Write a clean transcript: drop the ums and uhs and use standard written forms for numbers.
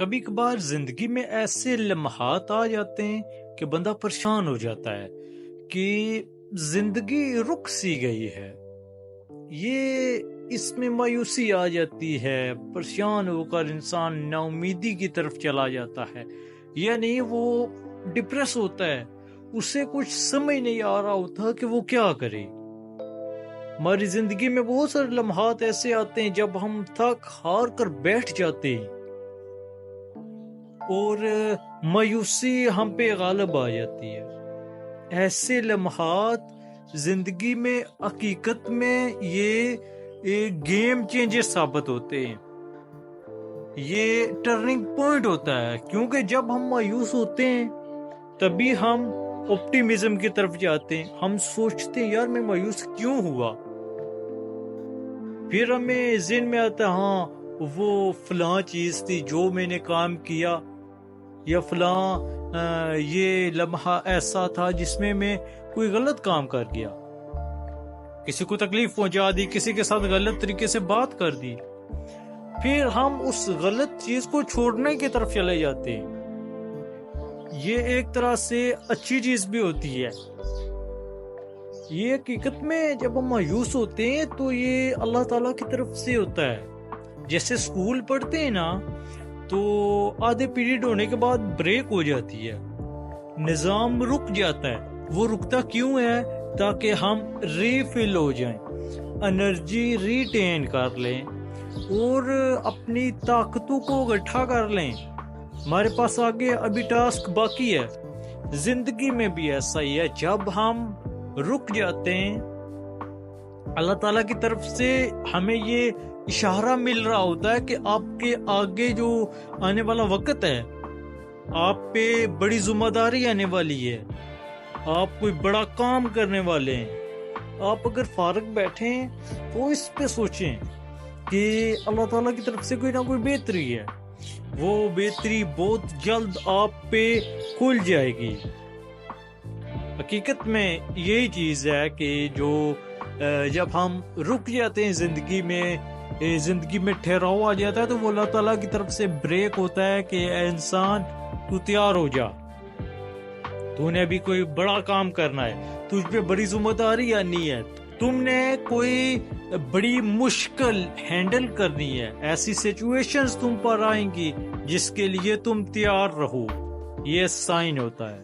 کبھی کبھار زندگی میں ایسے لمحات آ جاتے ہیں کہ بندہ پریشان ہو جاتا ہے کہ زندگی رک سی گئی ہے. اس میں مایوسی آ جاتی ہے، پریشان ہو کر انسان نا امیدی کی طرف چلا جاتا ہے، یعنی وہ ڈپریس ہوتا ہے، اسے کچھ سمجھ نہیں آ رہا ہوتا کہ وہ کیا کرے. ہماری زندگی میں بہت سارے لمحات ایسے آتے ہیں جب ہم تھک ہار کر بیٹھ جاتے ہیں اور مایوسی ہم پہ غالب آ جاتی ہے. ایسے لمحات زندگی میں حقیقت میں یہ ایک گیم چینجر ثابت ہوتے ہیں، یہ ٹرننگ پوائنٹ ہوتا ہے، کیونکہ جب ہم مایوس ہوتے ہیں تبھی ہم آپٹیمزم کی طرف جاتے ہیں. ہم سوچتے ہیں یار میں مایوس کیوں ہوا، پھر ہمیں ذہن میں آتا ہے ہاں وہ فلاں چیز تھی جو میں نے کام کیا، یا فلاں یہ لمحہ ایسا تھا جس میں کوئی غلط کام کر گیا، کسی کو تکلیف پہنچا دی، کسی کے ساتھ غلط طریقے سے بات کر دی. پھر ہم اس غلط چیز کو چھوڑنے کی طرف چلے جاتے ہیں. یہ ایک طرح سے اچھی چیز بھی ہوتی ہے. یہ حقیقت میں جب ہم مایوس ہوتے ہیں تو یہ اللہ تعالیٰ کی طرف سے ہوتا ہے. جیسے اسکول پڑھتے ہیں نا تو آدھے پیریڈ ہونے کے بعد بریک ہو جاتی ہے، نظام رک جاتا ہے. وہ رکتا کیوں ہے؟ تاکہ ہم ریفل ہو جائیں، انرجی ریٹین کر لیں اور اپنی طاقتوں کو اکٹھا کر لیں. ہمارے پاس آگے ابھی ٹاسک باقی ہے. زندگی میں بھی ایسا ہی ہے، جب ہم رک جاتے ہیں اللہ تعالیٰ کی طرف سے ہمیں یہ اشارہ مل رہا ہوتا ہے کہ آپ کے آگے جو آنے والا وقت ہے، آپ پہ بڑی ذمہ داری آنے والی ہے، آپ کوئی بڑا کام کرنے والے ہیں. آپ اگر فارغ بیٹھے ہیں تو اس پہ سوچیں کہ اللہ تعالیٰ کی طرف سے کوئی نہ کوئی بہتری ہے، وہ بہتری بہت جلد آپ پہ کھل جائے گی. حقیقت میں یہی چیز ہے کہ جو جب ہم رک جاتے ہیں زندگی میں ٹھہراؤ آ جاتا ہے تو وہ اللہ تعالیٰ کی طرف سے بریک ہوتا ہے کہ اے انسان تو تیار ہو جا، تو نے ابھی کوئی بڑا کام کرنا ہے، تجھ پہ بڑی ذمہ داری آنی ہے، تم نے کوئی بڑی مشکل ہینڈل کرنی ہے، ایسی سچویشنز تم پر آئیں گی جس کے لیے تم تیار رہو. یہ سائن ہوتا ہے.